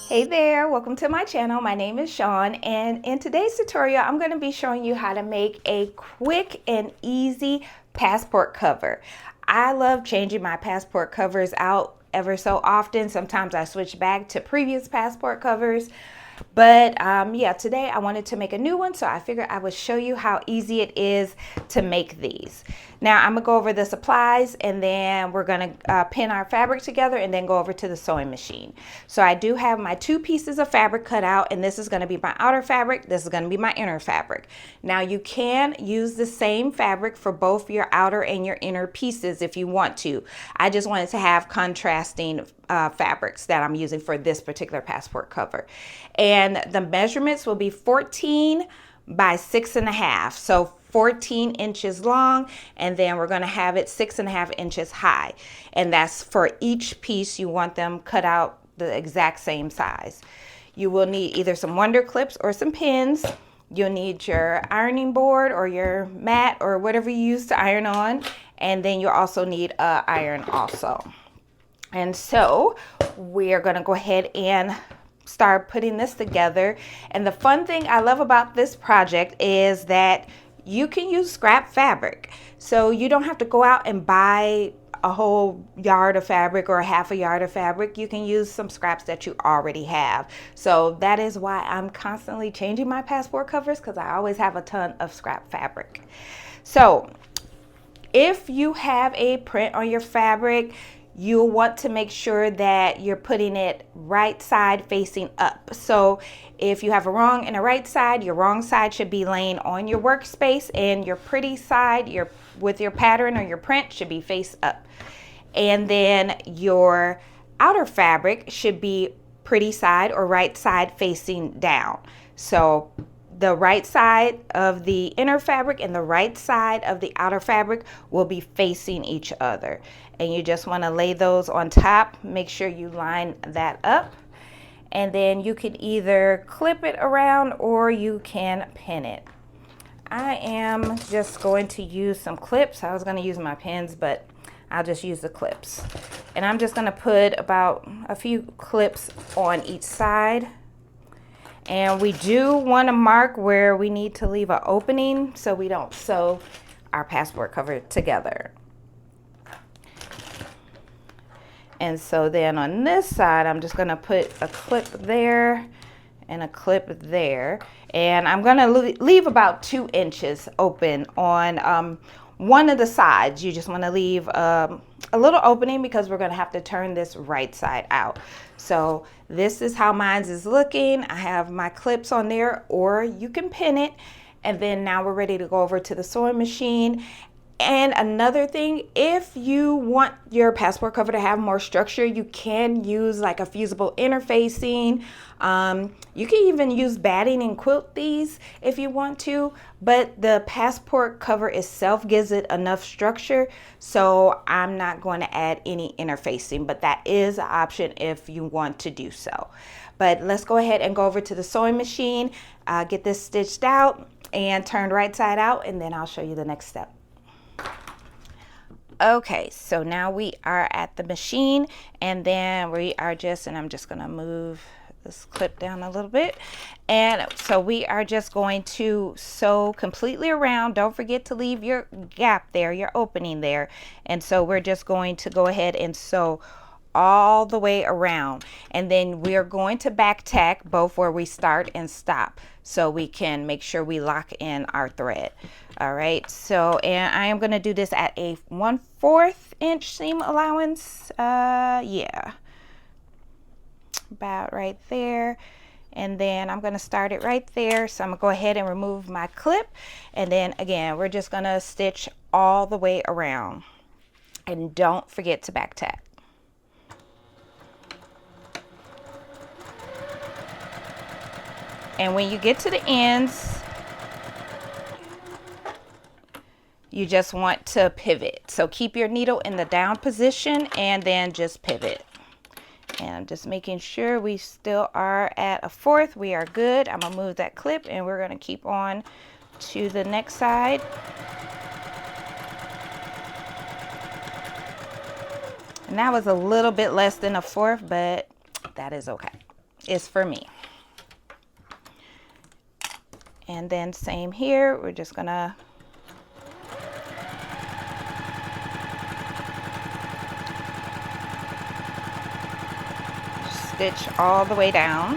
Hey there, welcome to my channel. My name is Sean, and in today's tutorial I'm going to be showing you how to make a quick and easy passport cover. I love changing my passport covers out ever so often. Sometimes I switch back to previous passport covers. But yeah, today I wanted to make a new one, so I figured I would show you how easy it is to make these. Now I'm gonna go over the supplies, and then we're gonna pin our fabric together and then go over to the sewing machine. So I do have my 2 pieces of fabric cut out, and this is gonna be my outer fabric, this is gonna be my inner fabric. Now you can use the same fabric for both your outer and your inner pieces if you want to. I just wanted to have contrasting fabrics that I'm using for this particular passport cover. And the measurements will be 14 by 6.5. So 14 inches long, and then we're going to have it 6.5 inches high. And that's for each piece. You want them cut out the exact same size. You will need either some wonder clips or some pins. You'll need your ironing board or your mat or whatever you use to iron on. And then you'll also need an iron also. And so we're going to go ahead and start putting this together. And the fun thing I love about this project is that you can use scrap fabric. So you don't have to go out and buy a whole yard of fabric or a half a yard of fabric. You can use some scraps that you already have. So that is why I'm constantly changing my passport covers, because I always have a ton of scrap fabric. So if you have a print on your fabric, you'll want to make sure that you're putting it right side facing up. So if you have a wrong and a right side, your wrong side should be laying on your workspace, and your pretty side, with your pattern or your print, should be face up. And then your outer fabric should be pretty side or right side facing down. So the right side of the inner fabric and the right side of the outer fabric will be facing each other. And you just want to lay those on top. Make sure you line that up. And then you can either clip it around or you can pin it. I am just going to use some clips. I was going to use my pins, but I'll just use the clips. And I'm just going to put about a few clips on each side. And we do want to mark where we need to leave an opening so we don't sew our passport cover together. And so then on this side, I'm just going to put a clip there and a clip there. And I'm going to leave about 2 inches open on one of the sides. You just want to leave a little opening because we're going to have to turn this right side out. So this is how mine is looking. I have my clips on there, or you can pin it. And then now we're ready to go over to the sewing machine. And another thing, if you want your passport cover to have more structure, you can use like a fusible interfacing. You can even use batting and quilt these if you want to, but the passport cover itself gives it enough structure, so I'm not going to add any interfacing, but that is an option if you want to do so. But let's go ahead and go over to the sewing machine, get this stitched out and turned right side out, and then I'll show you the next step. Okay, so now we are at the machine, and then we are and I'm just going to move this clip down a little bit. And so we are just going to sew completely around. Don't forget to leave your gap there, your opening there. And so we're just going to go ahead and sew all the way around, and then we are going to back tack both where we start and stop so we can make sure we lock in our thread. All right, so and I am going to do this at a 1/4 inch seam allowance. Yeah, about right there. And then I'm going to start it right there. So I'm going to go ahead and remove my clip, and then again we're just going to stitch all the way around, and don't forget to back tack. And when you get to the ends, you just want to pivot. So keep your needle in the down position and then just pivot. And I'm just making sure we still are at a 1/4. We are good. I'm gonna move that clip and we're gonna keep on to the next side. And that was a little bit less than a fourth, but that is okay. It's for me. And then same here, we're just gonna stitch all the way down.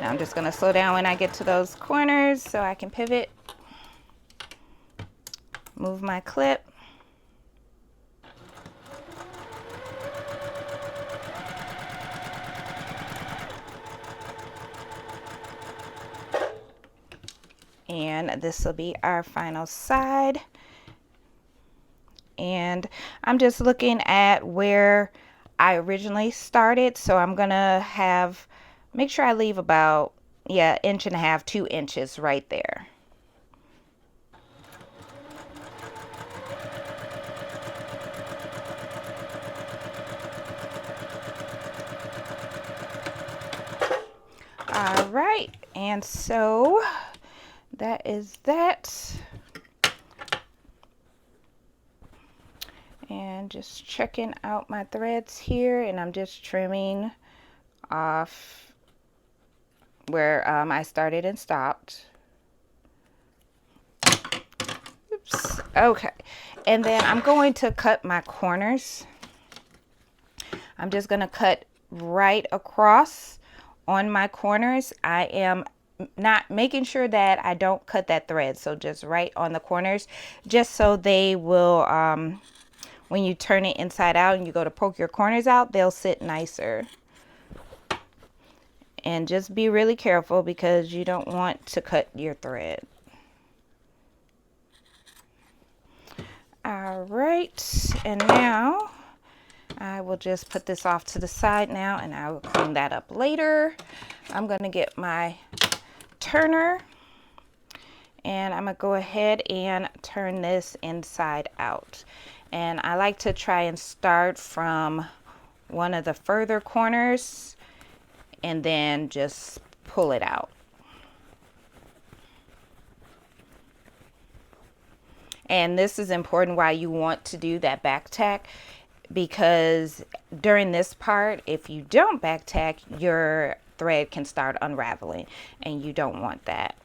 Now I'm just gonna slow down when I get to those corners so I can pivot. Move my clip. And this will be our final side. And I'm just looking at where I originally started. So I'm gonna make sure I leave about, 1.5 to 2 inches right there. All right, and so that is that. And just checking out my threads here, and I'm just trimming off where I started and stopped. Oops. Okay, and then I'm going to cut my corners. I'm just going to cut right across on my corners. I am not making sure that I don't cut that thread, so just right on the corners, just so they will when you turn it inside out and you go to poke your corners out, they'll sit nicer. And just be really careful because you don't want to cut your thread. All right, and now I will just put this off to the side now, and I will clean that up later. I'm going to get my turner, and I'm going to go ahead and turn this inside out. And I like to try and start from one of the further corners and then just pull it out. And this is important why you want to do that back tack, because during this part, if you don't back tack, your thread can start unraveling, and you don't want that.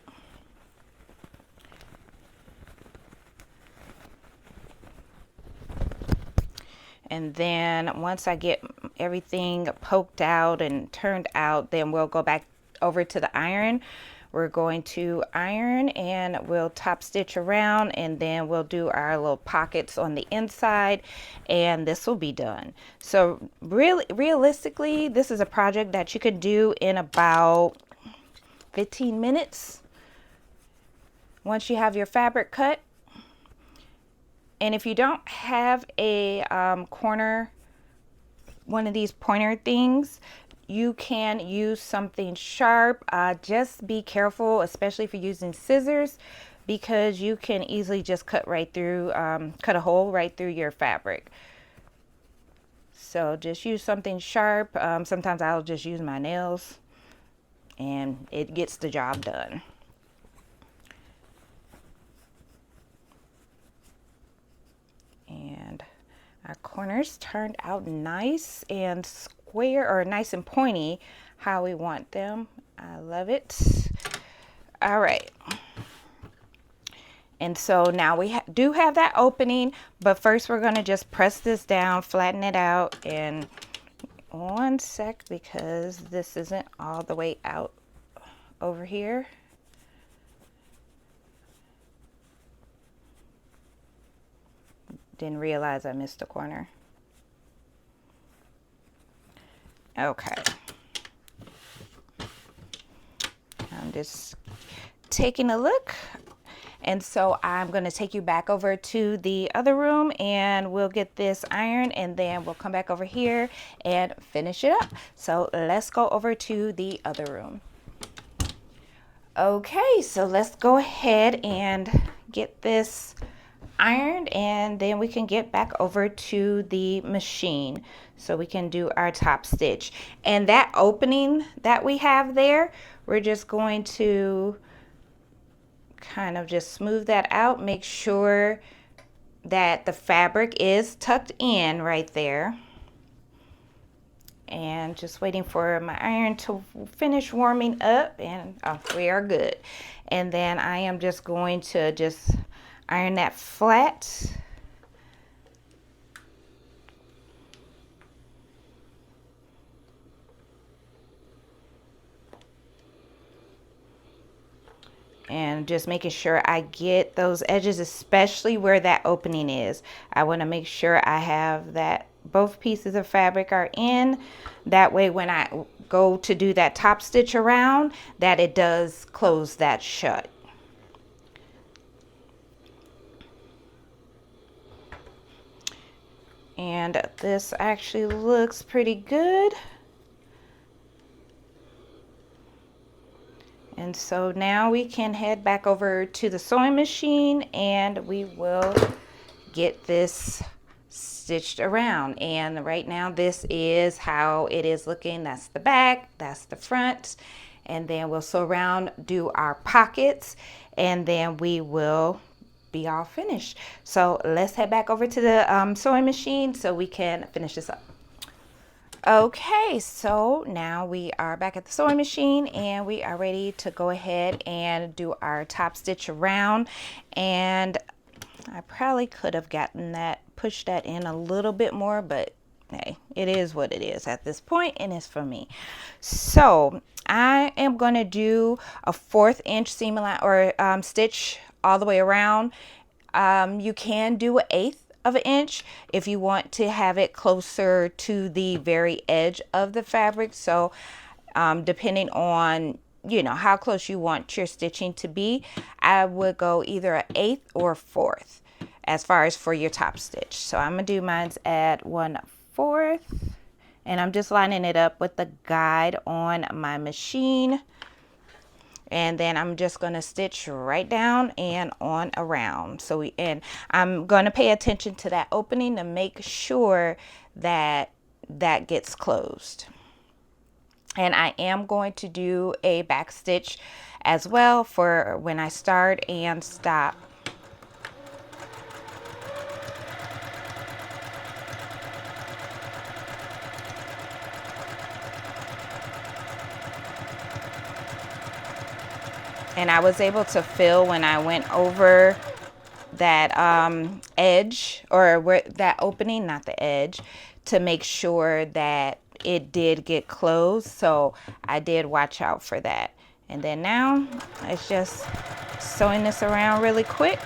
And then once I get everything poked out and turned out, then we'll go back over to the iron. We're going to iron, and we'll top stitch around, and then we'll do our little pockets on the inside, and this will be done. So really, realistically, this is a project that you could do in about 15 minutes once you have your fabric cut. And if you don't have a one of these pointer things, you can use something sharp. Just be careful, especially if you're using scissors, because you can easily just cut right through, cut a hole right through your fabric. So just use something sharp. Sometimes I'll just use my nails, and it gets the job done. And our corners turned out nice and square, or nice and pointy, how we want them. I love it. All right. And so now we do have that opening, but first we're going to just press this down, flatten it out, and one sec, because this isn't all the way out over here. Didn't realize I missed a corner. Okay. I'm just taking a look. And so I'm going to take you back over to the other room, and we'll get this iron, and then we'll come back over here and finish it up. So let's go over to the other room. Okay, so let's go ahead and get this ironed, and then we can get back over to the machine so we can do our top stitch. And that opening that we have there, we're just going to kind of just smooth that out, make sure that the fabric is tucked in right there. And just waiting for my iron to finish warming up, and we are good. And then I am just going to just iron that flat. And just making sure I get those edges, especially where that opening is. I want to make sure I have that both pieces of fabric are in. That way when I go to do that top stitch around, that it does close that shut. And this actually looks pretty good. And so now we can head back over to the sewing machine and we will get this stitched around. And right now this is how it is looking. That's the back, that's the front. And then we'll sew around, do our pockets, and then we will be all finished. So let's head back over to the sewing machine so we can finish this up. Okay, so now we are back at the sewing machine and we are ready to go ahead and do our top stitch around. And I probably could have gotten that, pushed that in a little bit more, but hey, it is what it is at this point, and it's for me. So I am going to do a 1/4 inch seam line or stitch all the way around. You can do an 1/8 of an inch if you want to have it closer to the very edge of the fabric. So depending on, you know, how close you want your stitching to be, I would go either an 1/8 or 1/4 as far as for your top stitch. So I'm gonna do mine at 1/4, and I'm just lining it up with the guide on my machine. And then I'm just going to stitch right down and on around. So and I'm going to pay attention to that opening to make sure that that gets closed. And I am going to do a back stitch as well for when I start and stop. And I was able to feel when I went over that edge, or where that opening, not the edge, to make sure that it did get closed. So I did watch out for that. And then now it's just sewing this around really quick.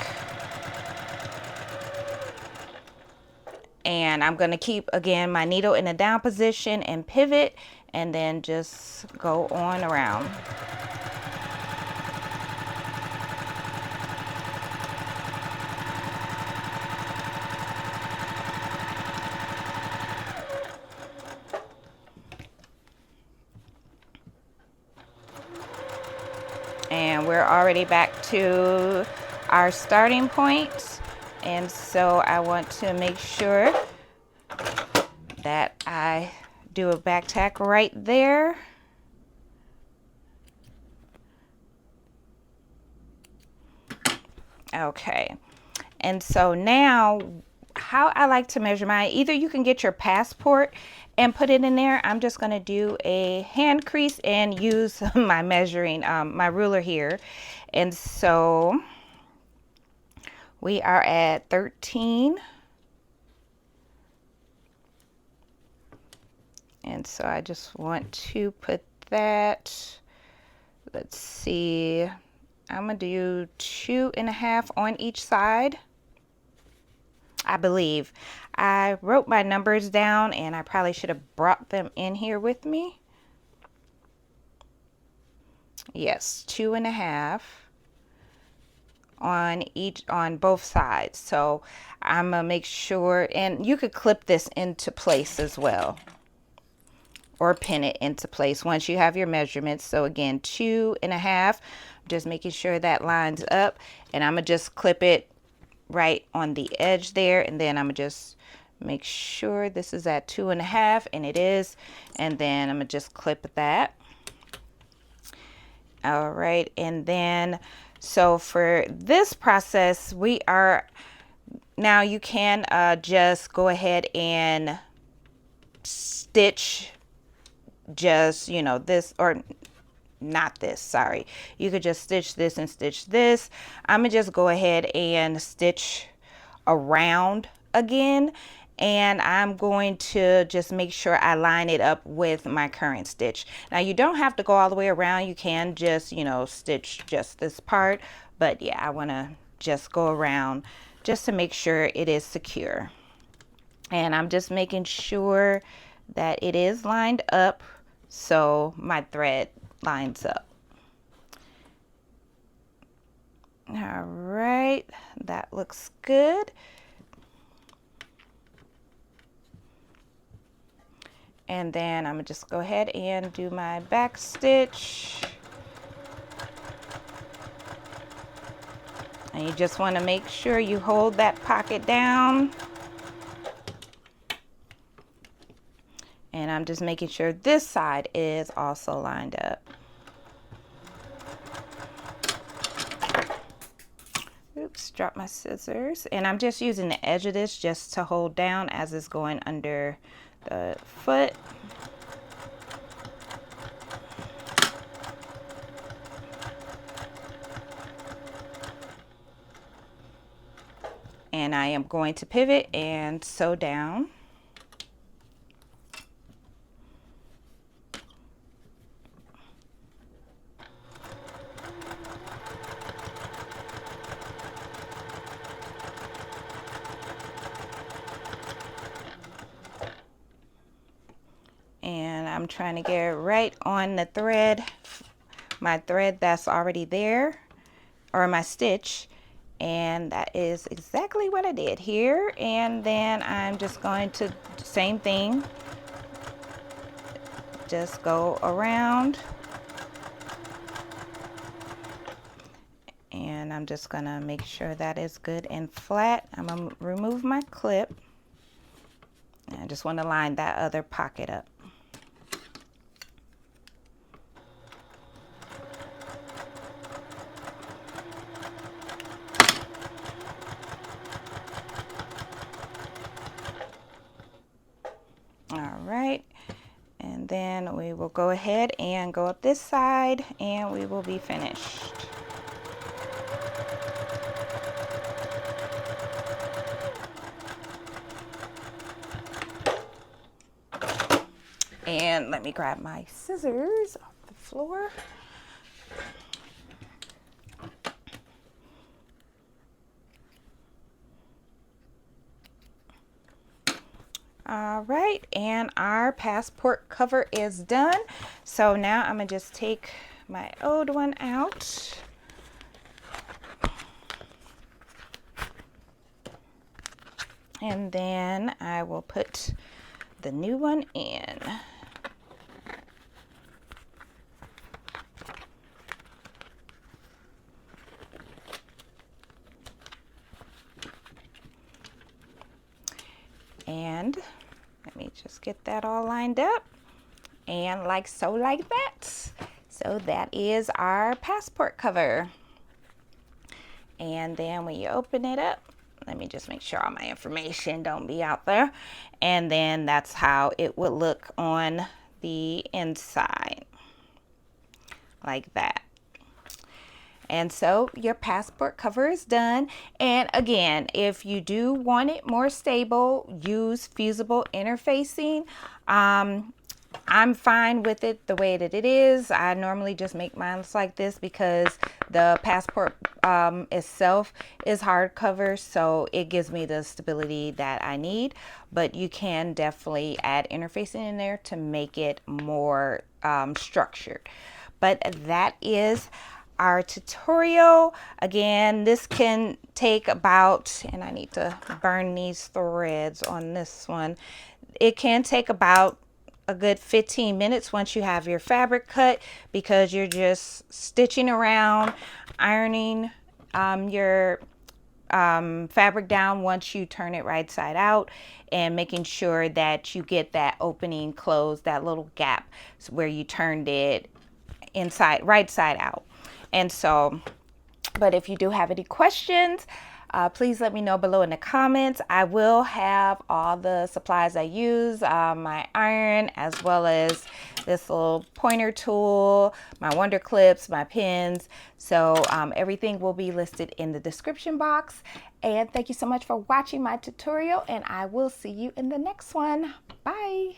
And I'm going to keep, again, my needle in a down position and pivot, and then just go on around. And we're already back to our starting point. And so I want to make sure that I do a back tack right there. Okay. And so now how I like to measure mine, either you can get your passport and put it in there. I'm just going to do a hand crease and use my measuring, my ruler here. And so we are at 13. And so I just want to put that, let's see, I'm going to do 2.5 on each side. I believe I wrote my numbers down and I probably should have brought them in here with me. Yes, 2.5 on each, on both sides. So I'm gonna make sure, and you could clip this into place as well, or pin it into place once you have your measurements. So again, 2.5, just making sure that lines up, and I'm gonna just clip it right on the edge there, and then I'm gonna just make sure this is at 2.5, and it is, and then I'm gonna just clip that. All right, and then so for this process we are Now you can just go ahead and stitch just, you know, this, or not this, sorry. You could just stitch this and stitch this. I'm gonna just go ahead and stitch around again, and I'm going to just make sure I line it up with my current stitch. Now you don't have to go all the way around. You can just, you know, stitch just this part, but yeah, I want to just go around just to make sure it is secure. And I'm just making sure that it is lined up so my thread lines up. All right, that looks good. And then I'm gonna just go ahead and do my back stitch. And you just want to make sure you hold that pocket down. And I'm just making sure this side is also lined up. Oops, dropped my scissors. And I'm just using the edge of this just to hold down as it's going under the foot. And I am going to pivot and sew down. And I'm trying to get right on the thread, my thread that's already there, or my stitch. And that is exactly what I did here. And then I'm just going to, same thing, just go around. And I'm just gonna make sure that is good and flat. I'm gonna remove my clip. And I just want to line that other pocket up. All right, and then we will go ahead and go up this side and we will be finished. And let me grab my scissors off the floor. All right, and our passport cover is done. So now I'm gonna just take my old one out. And then I will put the new one in. And let me just get that all lined up, and like so, like that. So that is our passport cover. And then when you open it up, let me just make sure all my information don't be out there. And then that's how it would look on the inside, like that. And so your passport cover is done. And again, if you do want it more stable, use fusible interfacing. I'm fine with it the way that it is. I normally just make mine like this because the passport itself is hardcover, so it gives me the stability that I need. But you can definitely add interfacing in there to make it more structured. But that is our tutorial. Again, this can take about, and I need to burn these threads on this one. It can take about a good 15 minutes once you have your fabric cut, because you're just stitching around, ironing your fabric down once you turn it right side out, and making sure that you get that opening closed, that little gap where you turned it inside, right side out. And so, but if you do have any questions, Please let me know below in the comments. I will have all the supplies I use, my iron, as well as this little pointer tool, my wonder clips, my pins. So everything will be listed in the description box. And thank you so much for watching my tutorial, and I will see you in the next one. Bye.